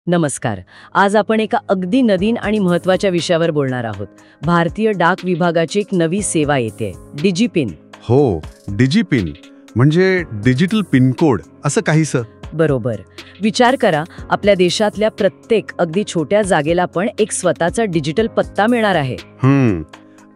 नमस्कार. आज आपण एका अगदी नवीन आणि महत्त्वाच्या विषयावर बोलणार आहोत. भारतीय डाक विभागाची एक नवी सेवा येते, डिजिपिन. हो, डिजिपिन म्हणजे डिजिटल पिनकोड असं काहीसं. बरोबर. विचार करा, आपल्या देशातल्या प्रत्येक अगदी छोट्या जागेला पण एक स्वतःचा डिजिटल पत्ता मिळणार आहे.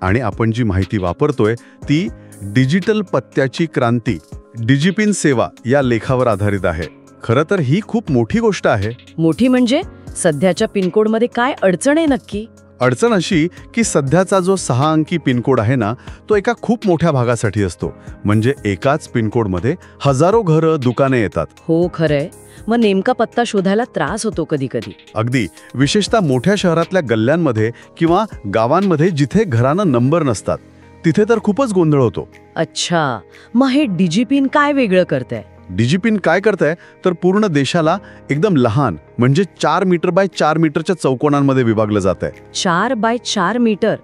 आणि आपण जी माहिती वापरतोय ती डिजिटल पत्त्याची क्रांती, डिजिपिन सेवा या लेखावर आधारित आहे. खरं तर ही खूप मोठी गोष्ट आहे. मोठी म्हणजे सध्याच्या पिनकोडमध्ये काय अडचण आहे नक्की? अडचण अशी की सध्याचा जो 6 अंकी पिनकोड आहे ना, तो एका खूप मोठ्या भागासाठी असतो. म्हणजे एकाच पिनकोडमध्ये हजारो घरं, दुकाने येतात. हो, खरंय. मग नेमका पत्ता शोधायला त्रास होतो कधी कधी. अगदी, विशेषतः मोठ्या शहरातल्या गल्ल्यांमध्ये किंवा गावांमध्ये जिथे घरांना नंबर नसतात तिथे तर खूपच गोंधळ होतो. अच्छा, मग हे डिजिपिन काय वेगळं करतंय? डिजिपिन काय करतंय तर पूर्ण देशाला एकदम लहान म्हणजे 4 मीटर बाय 4 मीटरच्या चौकोनांमध्ये विभागलं जात आहे. 4 बाय 4 मीटर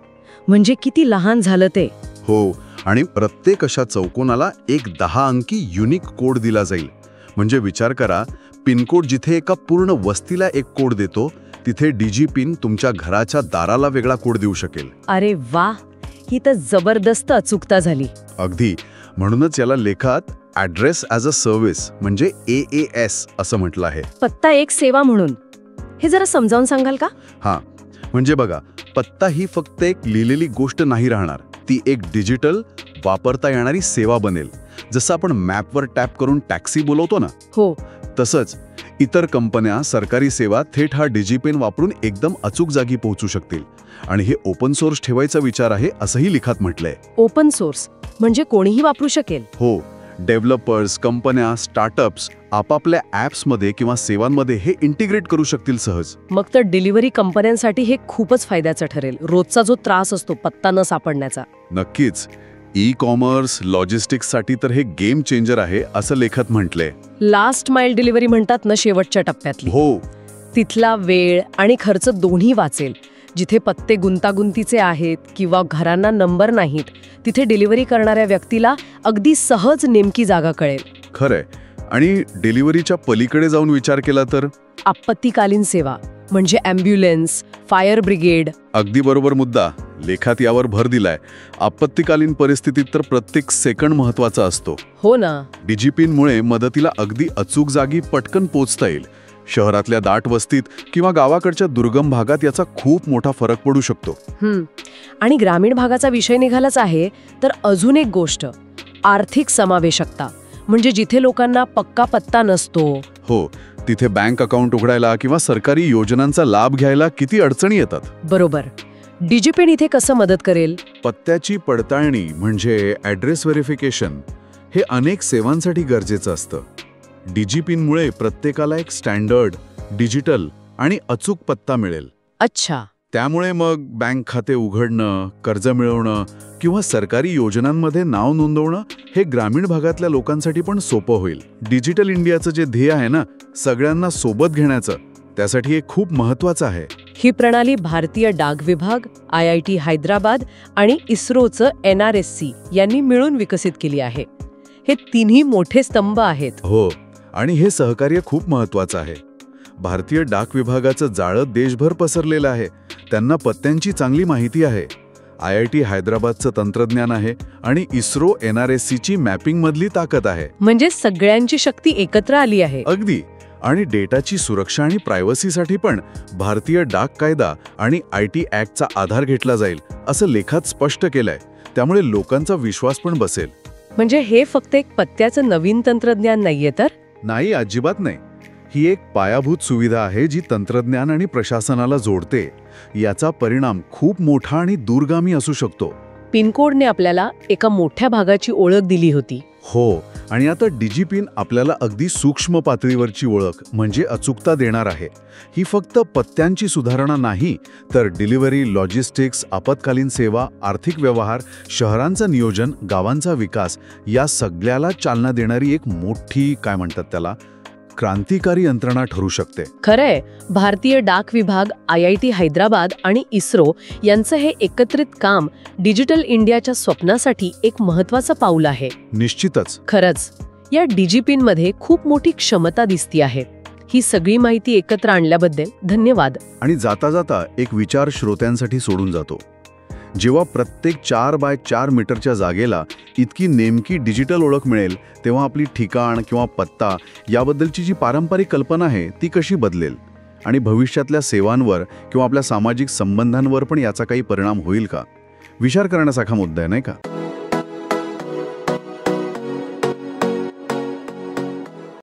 म्हणजे किती लहान झालं ते. हो, आणि प्रत्येक अशा चौकोनाला एक 10 अंकी युनिक कोड दिला जाईल. म्हणजे विचार करा, पिनकोड जिथे एका पूर्ण वस्तीला एक कोड देतो, तिथे डिजिपिन तुमच्या घराच्या दाराला वेगळा कोड देऊ शकेल. अरे वा, ही तर जबरदस्त अचूकता झाली. अगदी, म्हणूनच याला लेखात ॲड्रेस ॲज अ सर्व्हिस म्हणजे AAS असं म्हटलं आहे. पत्ता एक सेवा म्हणून. हे जरा समजावून सांगाल का? हां, म्हणजे बघा, पत्ता ही फक्त एक लिहिलेली गोष्ट नाही राहणार, ती एक डिजिटल वापरता येणारी सेवा बनेल. जसं आपण मॅपवर टॅप करून टॅक्सी बोलवतो ना, हो तसंच इतर कंपन्या, सरकारी सेवा थेट हा डिजिपिन वापरून एकदम अचूक जागी पोहोचू शकतील. आणि हे ओपन सोर्स ठेवायचा विचार आहे असंही लिखात म्हटलंय. ओपन सोर्स म्हणजे कोणीही वापरू शकेल? हो, डेव्हलपर्स, कंपन्या, स्टार्टअप्स आपापल्या ॲप्समध्ये किंवा सेवांमध्ये हे इंटिग्रेट करू शकतील सहज. मग तर डिलिव्हरी कंपन्यांसाठी हे खूपच फायद्याचं ठरेल. रोजचा जो त्रास असतो पत्ता न सापडण्याचा. नक्कीच. ई-कॉमर्स, लॉजिस्टिक्ससाठी तर हे गेम चेंजर आहे असं लेखात म्हटलंय. लास्ट माइल डिलिव्हरी म्हणतात ना, शेवटच्या टप्प्यातली. हो, तिथला वेळ आणि खर्च दोन्ही वाचेल. जिथे पत्ते गुंतागुंतीचे आहेत किंवा घरांना नंबर नाहीत, तिथे डिलिव्हरी करणाऱ्या व्यक्तीला अगदी सहज नेमकी जागा कळेल. खरंय. आणि डिलिव्हरीच्या पलीकडे जाऊन विचार केला तर आपत्कालीन सेवा म्हणजे ॲम्ब्युलन्स, फायर ब्रिगेड. अगदी बरोबर मुद्दा. लेखात यावर भर दिलाय. आपत्कालीन परिस्थितीत तर प्रत्येक सेकंड महत्वाचा असतो. हो ना. डिजिपिनमुळे मदतीला अगदी अचूक जागी पटकन पोचता येईल. शहरातल्या दाट वस्तीत किंवा गावाकडच्या दुर्गम भागात याचा खूप मोठा फरक पडू शकतो. आणि ग्रामीण भागाचा विषय निघालाच आहे तर अजून एक गोष्ट, आर्थिक समावेशकता. म्हणजे जिथे लोकांना पक्का पत्ता नसतो, हो, तिथे बँक अकाउंट उघडायला किंवा सरकारी योजनांचा लाभ घ्यायला किती अडचणी येतात. बरोबर. डिजिपिन इथे कसं मदत करेल? पत्त्याची पडताळणी म्हणजे ॲड्रेस व्हेरिफिकेशन हे अनेक सेवांसाठी गरजेचं असतं. डिजिपिनमुळे प्रत्येकाला एक स्टँडर्ड, डिजिटल आणि अचूक पत्ता मिळेल. अच्छा. त्यामुळे मग बँक खाते उघडणं, कर्ज मिळवणं किंवा सरकारी योजनांमध्ये नाव नोंदवणं हे ग्रामीण भागातल्या लोकांसाठी पण सोपं होईल. डिजिटल इंडियाचं जे ध्येय आहे ना, सगळ्यांना सोबत घेण्याचं, त्यासाठी हे खूप महत्त्वाचं आहे. ही प्रणाली भारतीय डाक विभाग, IIT हैदराबाद आणि इस्रोचं NRSC यांनी मिळून विकसित केली आहे. हे तिन्ही मोठे स्तंभ आहेत. हो, आणि हे सहकार्य खूप महत्त्वाचं आहे. भारतीय डाक विभागाचं जाळं देशभर पसरलेलं आहे. त्यांना पत्त्यांची चांगली माहिती आहे. IIT हैदराबादचं तंत्रज्ञान आहे आणि इस्रो NRSCची मॅपिंगमधली ताकद आहे. म्हणजे सगळ्यांची शक्ती एकत्र आली आहे. अगदी. आणि डेटाची सुरक्षा आणि प्रायव्हसीसाठी पण भारतीय डाक कायदा आणि IT ॲक्टचा आधार घेतला जाईल असं लेखात स्पष्ट केलंय. त्यामुळे लोकांचा विश्वास पण बसेल. म्हणजे हे फक्त एक पत्त्याचं नवीन तंत्रज्ञान नाहीये तर? नाही, अजिबात नाही. ही एक पायाभूत सुविधा आहे जी तंत्रज्ञान आणि प्रशासनाला जोडते. याचा परिणाम खूप मोठा आणि दूरगामी असू शकतो. पिनकोडने आपल्याला एका मोठ्या भागाची ओळख दिली होती. हो, आणि आता डिजिपिन आपल्याला अगदी सूक्ष्म पातळीवरची ओळख म्हणजे अचूकता देणार आहे. ही फक्त पत्त्यांची सुधारणा नाही, तर डिलिव्हरी, लॉजिस्टिक्स, आपत्कालीन सेवा, आर्थिक व्यवहार, शहरांचं नियोजन, गावांचा विकास या सगळ्याला चालना देणारी एक मोठी, काय म्हणतात त्याला, क्रांतिकारी यंत्रणा ठरू शकते. खरंय. भारतीय डाक विभाग, IIT हैदराबाद आणि इस्रो यांचं हे एकत्रित काम डिजिटल इंडियाच्या स्वप्नासाठी एक महत्त्वाचं पाऊल आहे. निश्चितच. खरंच या डिजिपिनमध्ये खूप मोठी क्षमता दिसती आहे. ही सगळी माहिती एकत्र आणल्याबद्दल धन्यवाद. आणि जाता जाता एक विचार श्रोत्यांसाठी सोडून जातो. जेव्हा प्रत्येक 4x4 मीटरच्या जागेला इतकी नेमकी डिजिटल ओळख मिळेल तेव्हा आपली ठिकाण किंवा पत्ता याबद्दलची जी पारंपरिक कल्पना आहे ती कशी बदलेल आणि भविष्यातल्या सेवांवर किंवा आपल्या सामाजिक संबंधांवर पण याचा काही परिणाम होईल का? विचार करण्यासारखा मुद्दा आहे, नाही का?